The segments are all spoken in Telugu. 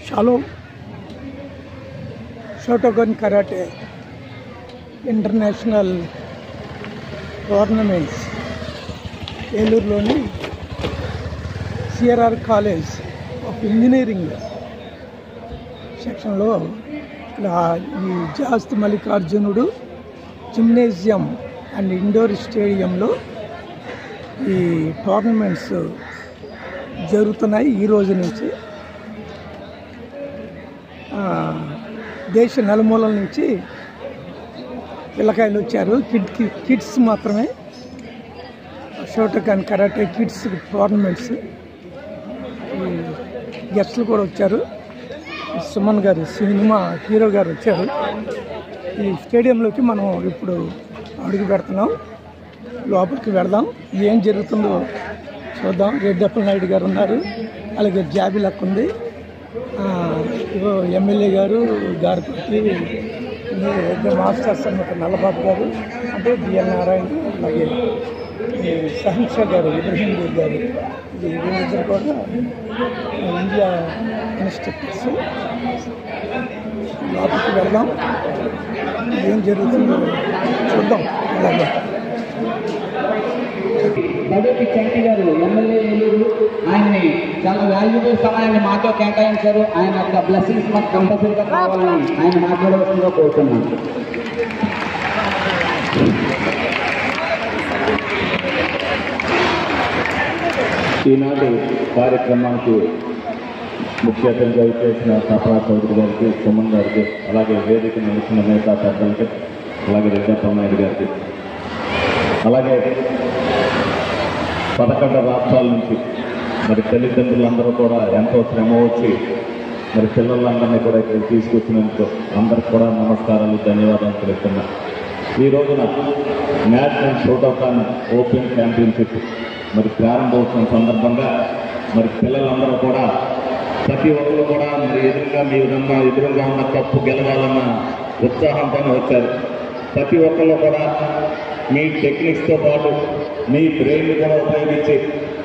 Shallow Shotokan karate international tournaments ఏలూరులోని సిఆర్ఆర్ కాలేజ్ ఆఫ్ ఇంజనీరింగ్ సెక్షన్లో ఈ జాస్తి మల్లికార్జునుడు జిమ్నేజియం అండ్ ఇండోర్ స్టేడియంలో ఈ టోర్నమెంట్స్ జరుగుతున్నాయి. ఈ రోజు నుంచి దేశ నలుమూలల నుంచి పిల్లకాయలు వచ్చారు. కిడ్స్ మాత్రమే షోటోగన్ కరాటే కిడ్స్ టోర్నమెంట్స్. గెస్టులు కూడా వచ్చారు. సుమన్ గారు సినిమా హీరో గారు వచ్చారు. ఈ స్టేడియంలోకి మనం ఇప్పుడు అడుగు పెడుతున్నాం. లోపలికి వెళదాం, ఏం జరుగుతుందో చూద్దాం. రెడ్డప్పల నాయుడు గారు ఉన్నారు, అలాగే జాబిలక్ ఉంది, ఎమ్మెల్యే గారు గారిపతి, మాస్టర్స్ అన్నమాట నల్లబాబు గారు, అంటే బిఎన్ నారాయణ, అలాగే సహింషా గారు, ఇబ్రహీం గారు, వీళ్ళిద్దరు కూడా ఇండియా ఇన్స్టిట్యూట్స్. లోపలికి వెళ్దాం, ఏం జరుగుతుందో చూద్దాం. అలాగే బడుకి చంటి గారు ఎమ్మెల్యే ఏలూరు, ఆయన్ని చాలా వాల్యుబుల్ సమయాన్ని మాతో కేటాయించారు. ఆయన యొక్క బ్లెస్సింగ్స్ మాకు కంపల్సరీగా కావాలని ఆయన మాట్లాడవలసిందిగా కోరుతున్నాను. ఈనాటి కార్యక్రమానికి ముఖ్య అతిథిగా చేసిన తపా చౌదరి గారికి, సుమన్ గారికి, అలాగే వేదిక నిలిచిన నేతా పెద్దలకి, అలాగే రెడ్డప్పల నాయుడు గారికి, అలాగే 11 రాష్ట్రాల నుంచి మరి తల్లిదండ్రులందరూ కూడా ఎంతో శ్రమ వచ్చి మరి పిల్లలందరినీ కూడా ఇక్కడ తీసుకొచ్చినందుకు అందరికి కూడా నమస్కారాలు, ధన్యవాదాలు తెలుస్తున్నా. ఈ రోజున నేషనల్ షోటోగన్ ఓపెన్ ఛాంపియన్షిప్ మరి ప్రారంభోత్సవం సందర్భంగా మరి పిల్లలందరూ కూడా ప్రతి ఒక్కరు కూడా మరి ఎదురుగా ఉన్న కప్పు గెలవాలన్న ఉత్సాహంతోనే వచ్చారు. ప్రతి ఒక్కళ్ళు కూడా మీ టెక్నిక్స్తో పాటు మీ బ్రెయిన్ కూడా ఉపయోగించి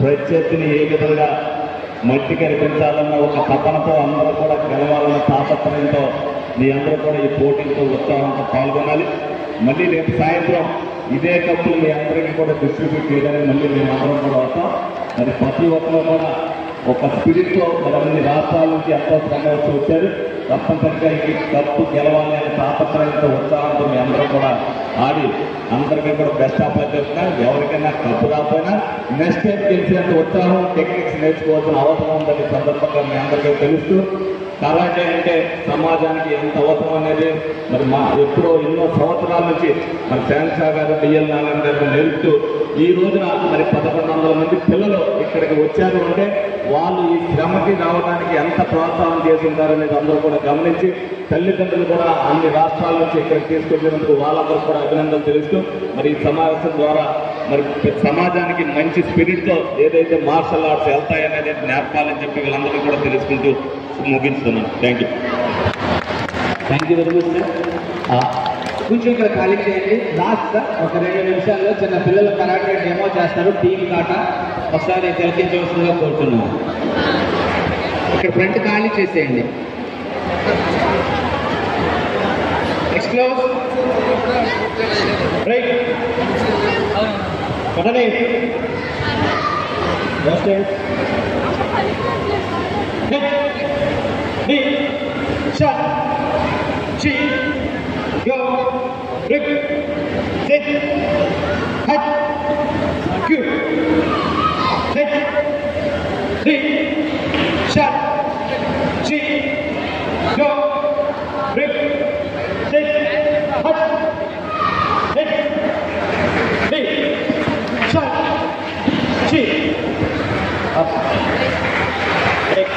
ప్రత్యర్థిని ఏ విధంగా మట్టి కనిపించాలన్న ఒక తపనతో అందరూ కూడా గెలవాలన్న తాపత్రయంతో మీ అందరూ కూడా ఈ పోటీలతో ఉత్సాహంతో పాల్గొనాలి. మళ్ళీ రేపు సాయంత్రం ఇదే కప్పులు మీ అందరికీ కూడా డిస్ట్రిబ్యూట్ చేయడానికి మళ్ళీ మేము అందరం కూడా వస్తాం. మరి ప్రతి ఒక్కరు కూడా ఒక స్పిరిట్తో మరి అన్ని రాష్ట్రాల నుంచి ఎంతో శ్రమ వచ్చారు. తప్పనిసరిగా ఈ కప్పు గెలవాలి అనే తాపత్రయంతో ఉత్సాహంతో మీ అందరూ కూడా ఆడి అందరికీ కూడా బెస్ట్ ఆఫ్ లక్ చేస్తున్నారు. ఎవరికైనా కప్పు రాకపోయినా నెక్స్ట్ టైం గెలిచేంత ఉత్సాహం టెక్నిక్స్ నేర్చుకోవాల్సిన అవసరం ఉందని సందర్భంగా మీ అందరికీ తెలుస్తూ, కరాటే అంటే సమాజానికి ఎంత అవసరం అనేది మరి ఎప్పుడో ఎన్నో సంవత్సరాల నుంచి మరి శాంషా గారు, బిఎల్ నారాయణ గారు నేర్పుతూ ఈ రోజున మరి 1100 మంది పిల్లలు ఇక్కడికి వచ్చారు అంటే వాళ్ళు ఈ శ్రమకి రావడానికి ఎంత ప్రోత్సాహం చేసి ఉంటారనేది అందరూ కూడా గమనించి, తల్లిదండ్రులు కూడా అన్ని రాష్ట్రాల నుంచి ఇక్కడికి తీసుకొచ్చినందుకు వాళ్ళందరూ కూడా అభినందనలు తెలుస్తూ మరి ఈ సమావేశం ద్వారా మరి సమాజానికి మంచి స్పిరిట్తో ఏదైతే మార్షల్ ఆర్ట్స్ వెళ్తాయనేది నేర్పాలని చెప్పి వీళ్ళందరూ కూడా తెలుసుకుంటూ ముగిస్తున్నాను. Thank you very much sir. కొంచెం ఇక్కడ ఖాళీ చేయండి. లాస్ట్ ఒక 2 నిమిషాల్లో చిన్న పిల్లలు కరాటే డెమో చేస్తారు. టీమ్ కాటా ఒకసారి తిలకించవలసిందిగా కోరుతున్నాను. ఇక్కడ ఫ్రంట్ ఖాళీ చేసేయండి. ఎక్స్క్లోజ్ right పడనే shot, chi, go, rip, sit, hut, cue, hit, three, shot, chi, go, rip, sit, hut, hit, three, shot, chi, up, break.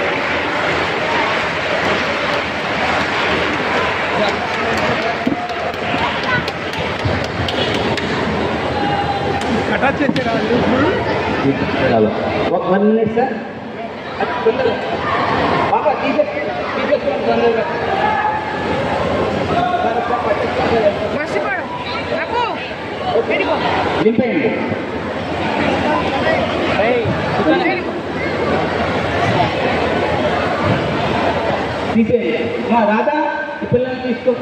కటా చేసారా? 1 minute సార్. బాబా నింపేయండి. తీసేయండి. రాధా ఈ పిల్లల్ని తీసుకో.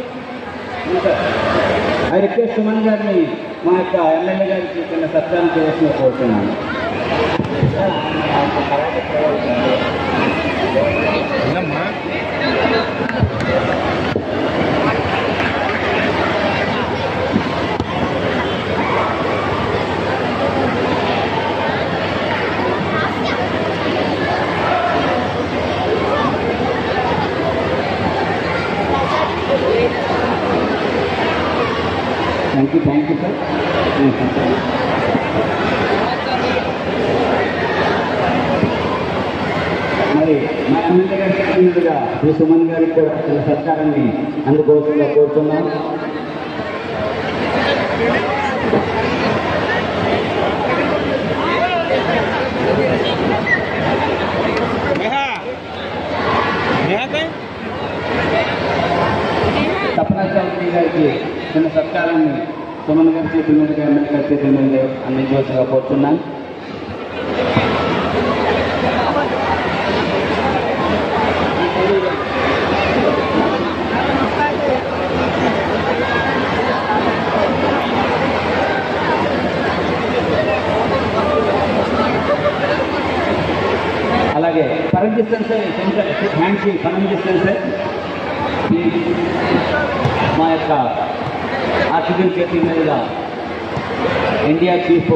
ఐ రిక్వెస్ట్ సుమన్ గారిని మా యొక్క ఎమ్మెల్యే గారికి చిన్న సత్కారం చేయాల్సిన కోరుతున్నాను. Thank you sir. మరి మా ఎమ్మెల్యే గారు చెప్పినట్టుగా శ్రీ సుమన్ గారికి కూడా చిన్న సత్కారాన్ని అందుకోవాల్సిందిగా కోరుతున్నాం. తపనా చౌదరి గారికి చిన్న సత్కారాన్ని సుమన్ గారి చేతుల మీదుగా ఎమ్మెల్యే గారి చేతుల మీద అందించవలసిగా కోరుతున్నాను. అలాగే current distance hand shake current distance మా యొక్క ఆర్టికల్ చేతుల మీదుగా ఇండియా చీఫ్